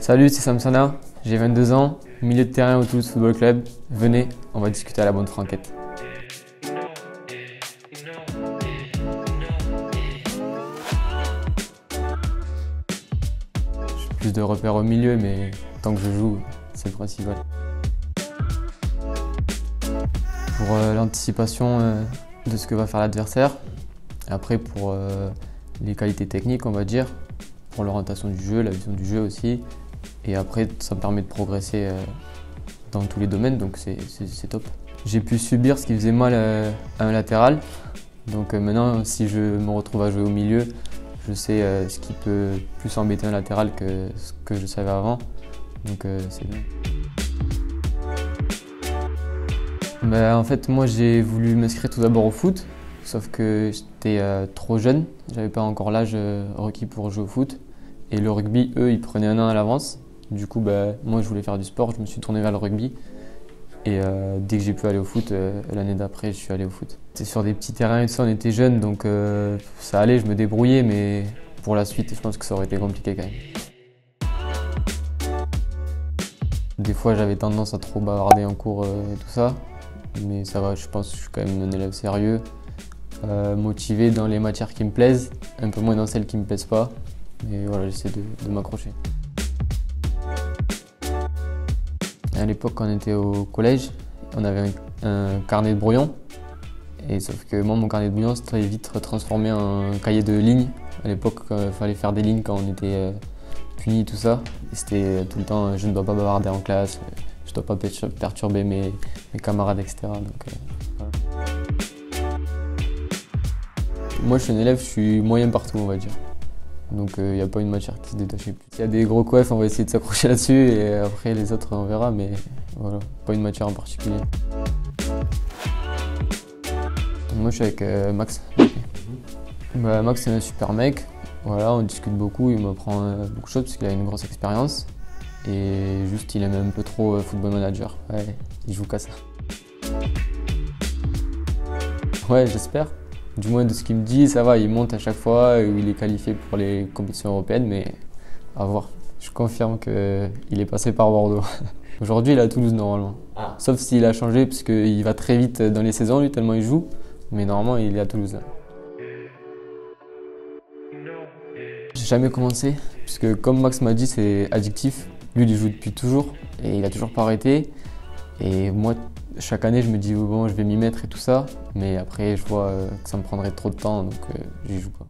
Salut, c'est Samsana, j'ai 22 ans, milieu de terrain au Toulouse Football Club. Venez, on va discuter à la bonne franquette. J'ai plus de repères au milieu, mais tant que je joue, c'est le principal. Pour l'anticipation de ce que va faire l'adversaire, après pour les qualités techniques, on va dire, pour l'orientation du jeu, la vision du jeu aussi. Et après, ça me permet de progresser dans tous les domaines, donc c'est top. J'ai pu subir ce qui faisait mal à un latéral. Donc maintenant, si je me retrouve à jouer au milieu, je sais ce qui peut plus embêter un latéral que ce que je savais avant. Donc c'est bien. En fait, moi j'ai voulu m'inscrire tout d'abord au foot, sauf que j'étais trop jeune, j'avais pas encore l'âge requis pour jouer au foot. Et le rugby, eux, ils prenaient un an à l'avance. Du coup, moi je voulais faire du sport, je me suis tourné vers le rugby. Et dès que j'ai pu aller au foot, l'année d'après, je suis allé au foot. C'était sur des petits terrains et tout ça, on était jeunes, donc ça allait, je me débrouillais, mais pour la suite, je pense que ça aurait été compliqué quand même. Des fois, j'avais tendance à trop bavarder en cours et tout ça. Mais ça va, je pense que je suis quand même un élève sérieux, motivé dans les matières qui me plaisent, un peu moins dans celles qui me plaisent pas. Mais voilà, j'essaie de m'accrocher. À l'époque, quand on était au collège, on avait un carnet de brouillon. Et sauf que moi, mon carnet de brouillon s'est très vite transformé en cahier de lignes. À l'époque, il fallait faire des lignes quand on était puni, tout ça. Et c'était tout le temps, je ne dois pas bavarder en classe. Je ne dois pas perturber mes camarades, etc. Donc, voilà. Moi, je suis un élève, je suis moyen partout, on va dire. Donc, il n'y a pas une matière qui se détachait plus. S'il y a des gros coefs, on va essayer de s'accrocher là-dessus et après, les autres, on verra, mais voilà, pas une matière en particulier. Moi, je suis avec Max. Max, c'est un super mec. Voilà, on discute beaucoup, il m'apprend beaucoup de choses parce qu'il a une grosse expérience. Et juste, il aime un peu trop Football Manager. Ouais, il joue qu'à ça. Ouais, j'espère. Du moins, de ce qu'il me dit, ça va, il monte à chaque fois, il est qualifié pour les compétitions européennes, mais à voir. Je confirme qu'il est passé par Bordeaux. Aujourd'hui, il est à Toulouse, normalement. Ah. Sauf s'il a changé, parce qu'il va très vite dans les saisons, lui, tellement il joue. Mais normalement, il est à Toulouse. J'ai jamais commencé, puisque comme Max m'a dit, c'est addictif. Lui, il joue depuis toujours et il a toujours pas arrêté. Et moi, chaque année, je me dis bon, je vais m'y mettre et tout ça. Mais après, je vois que ça me prendrait trop de temps, donc j'y joue pas.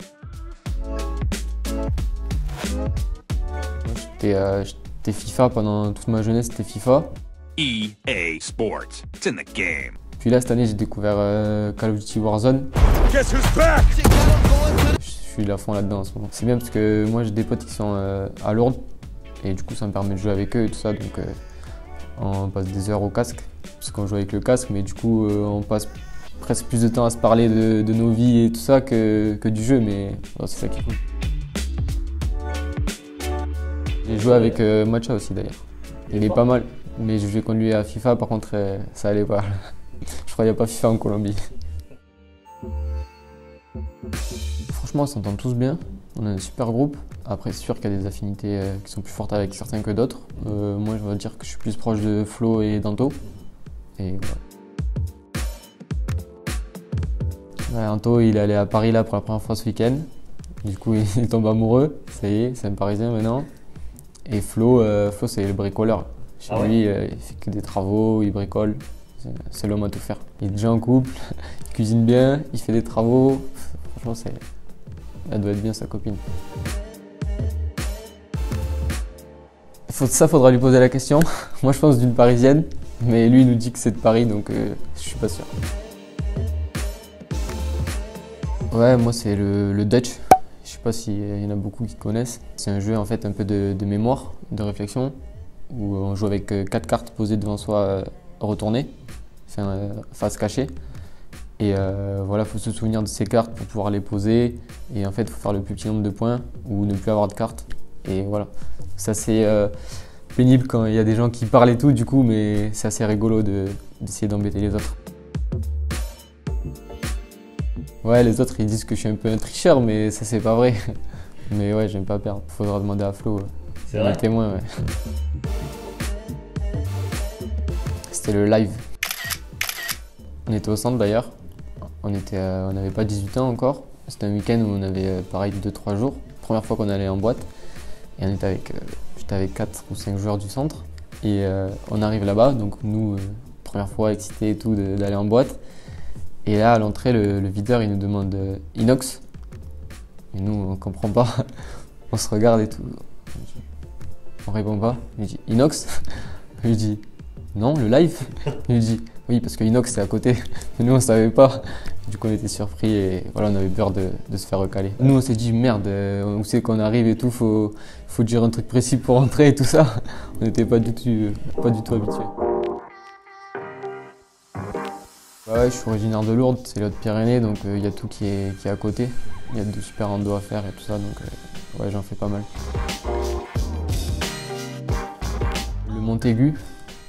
J'étais FIFA pendant toute ma jeunesse, c'était FIFA. EA Sports, it's in the game. Puis là, cette année, j'ai découvert Call of Duty Warzone. Guess who's back? Je suis à fond là-dedans en ce moment. C'est bien parce que moi, j'ai des potes qui sont à Lourdes. Et du coup, ça me permet de jouer avec eux et tout ça. Donc, on passe des heures au casque, parce qu'on joue avec le casque. Mais du coup, on passe presque plus de temps à se parler de nos vies et tout ça que du jeu. Mais c'est ça qui est cool. J'ai joué avec Matcha aussi d'ailleurs. Il est pas mal. Mais j'ai joué contre lui à FIFA, par contre, ça allait pas. Je crois qu'il n'y a pas FIFA en Colombie. Franchement, on s'entend tous bien. On a un super groupe. Après, c'est sûr qu'il y a des affinités qui sont plus fortes avec certains que d'autres. Moi, je vais dire que je suis plus proche de Flo et d'Anto. Et voilà. Ouais, Anto, il est allé à Paris là pour la première fois ce week-end. Du coup, il tombe amoureux. Ça y est, c'est un Parisien maintenant. Et Flo, c'est le bricoleur. Chez lui, il fait que des travaux, il bricole. C'est l'homme à tout faire. Il est déjà en couple, il cuisine bien, il fait des travaux. Franchement, elle doit être bien sa copine. Ça, faudra lui poser la question. Moi, je pense d'une Parisienne, mais lui, il nous dit que c'est de Paris, donc je suis pas sûr. Ouais, moi, c'est le Dutch. Je sais pas s'il y en a beaucoup qui connaissent. C'est un jeu en fait un peu de mémoire, de réflexion, où on joue avec 4 cartes posées devant soi retournées, face cachée. Et voilà, il faut se souvenir de ces cartes pour pouvoir les poser. Et en fait, il faut faire le plus petit nombre de points ou ne plus avoir de cartes. Et voilà, ça c'est pénible quand il y a des gens qui parlent et tout, du coup, mais c'est assez rigolo d'essayer d'embêter les autres. Ouais, les autres ils disent que je suis un peu un tricheur, mais ça c'est pas vrai. Mais ouais, j'aime pas perdre. Faudra demander à Flo. C'est On vrai est témoin, ouais. C'était le live. On était au centre d'ailleurs. On n'avait pas 18 ans encore. C'était un week-end où on avait pareil 2-3 jours. Première fois qu'on allait en boîte. Et j'étais avec 4 ou 5 joueurs du centre. Et on arrive là-bas, donc nous, première fois excités et tout d'aller en boîte. Et là, à l'entrée, le videur, il nous demande inox. Et nous, on comprend pas. On se regarde et tout. On répond pas. Il dit inox. Je lui dis non, le live. Il lui dit oui, parce que inox c'est à côté. Mais nous, on savait pas. Du coup, on était surpris et voilà, on avait peur de se faire recaler. Nous, on s'est dit merde, on sait qu'on arrive et tout, faut dire un truc précis pour rentrer et tout ça. On n'était pas du tout habitués. Ouais, je suis originaire de Lourdes, c'est les Hautes-Pyrénées, donc il y a tout qui est à côté. Il y a de super rando à faire et tout ça, donc ouais, j'en fais pas mal. Le Montaigu,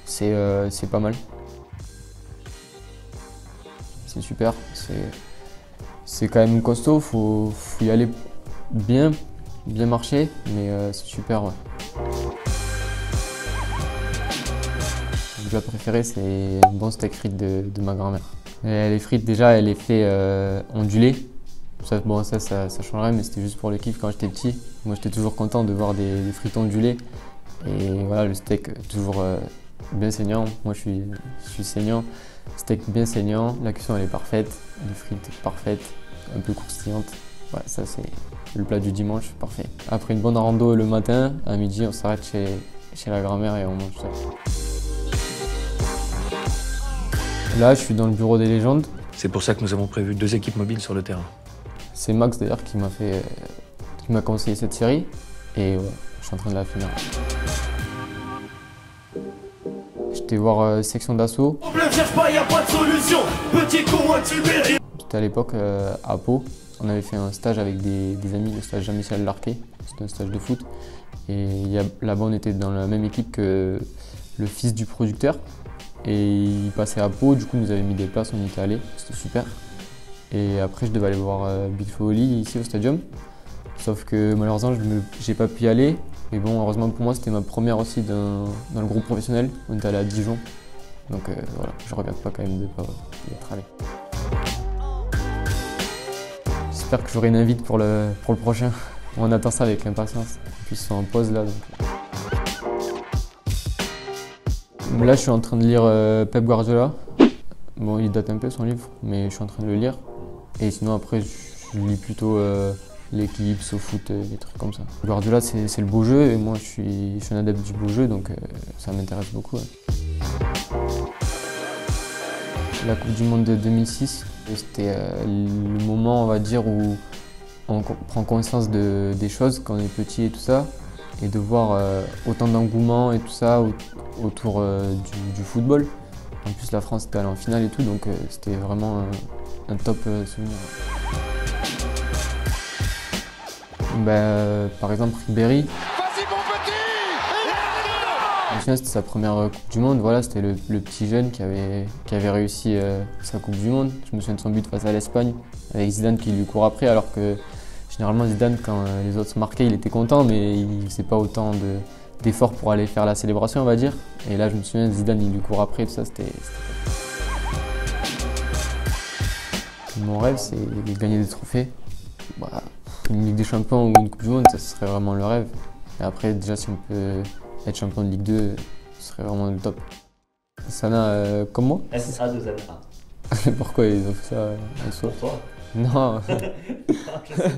c'est pas mal. C'est super, c'est quand même costaud, faut y aller bien marcher, mais c'est super, ouais. Mon plat préféré, c'est un bon steak frites de ma grand-mère. Les frites, déjà, elle les fait ondulées. Ça changerait, mais c'était juste pour le kiff quand j'étais petit. Moi, j'étais toujours content de voir des frites ondulées. Et voilà, le steak, toujours bien saignant. Moi, je suis saignant. Steak bien saignant, la cuisson, elle est parfaite. Les frites parfaites, un peu croustillantes. Ouais, ça, c'est le plat du dimanche, parfait. Après une bonne rando le matin, à midi, on s'arrête chez la grand-mère et on mange ça. Là, je suis dans le bureau des légendes. C'est pour ça que nous avons prévu 2 équipes mobiles sur le terrain. C'est Max d'ailleurs qui m'a conseillé cette série et ouais, je suis en train de la finir. J'étais voir section d'assaut. J'étais à l'époque à Pau. On avait fait un stage avec des amis, le stage Jean-Michel Larquet. C'était un stage de foot. Et là-bas, on était dans la même équipe que le fils du producteur. Et il passait à Pau, du coup, il nous avait mis des places, on y était allés. C'était super. Et après, je devais aller voir Bill Foley ici au stadium. Sauf que malheureusement, j'ai pas pu y aller. Mais bon, heureusement pour moi, c'était ma première aussi dans le groupe professionnel. On était allé à Dijon. Donc voilà, je regrette pas quand même de pas y être allé. J'espère que j'aurai une invite pour le prochain. On attend ça avec impatience. En plus, ils sont en pause là. Donc... Là, je suis en train de lire Pep Guardiola. Bon, il date un peu son livre, mais je suis en train de le lire. Et sinon, après, je lis plutôt l'équipe, SoFoot, des trucs comme ça. Guardiola, c'est le beau jeu, et moi, je suis un adepte du beau jeu, donc ça m'intéresse beaucoup. Ouais. La Coupe du Monde de 2006, c'était le moment, on va dire, où on prend conscience des choses quand on est petit et tout ça. Et de voir autant d'engouement et tout ça autour du football. En plus, la France était allée en finale et tout, donc c'était vraiment un top souvenir. Par exemple, Ribéry. Vas-y, mon petit! C'était sa première Coupe du Monde. Voilà, c'était le petit jeune qui avait réussi sa Coupe du Monde. Je me souviens de son but face à l'Espagne, avec Zidane qui lui court après, alors que généralement, Zidane, quand les autres se marquaient, il était content, mais il ne faisait pas autant d'efforts pour aller faire la célébration, on va dire. Et là, je me souviens, Zidane, il lui court après, tout ça, c'était... Mon rêve, c'est de gagner des trophées. Une Ligue des Champions ou une Coupe du Monde, ça serait vraiment le rêve. Et après, déjà, si on peut être champion de Ligue 2, ce serait vraiment le top. Sana, comme moi. SA de Zana. Pourquoi ils ont fait ça en soi? Pour toi? Non.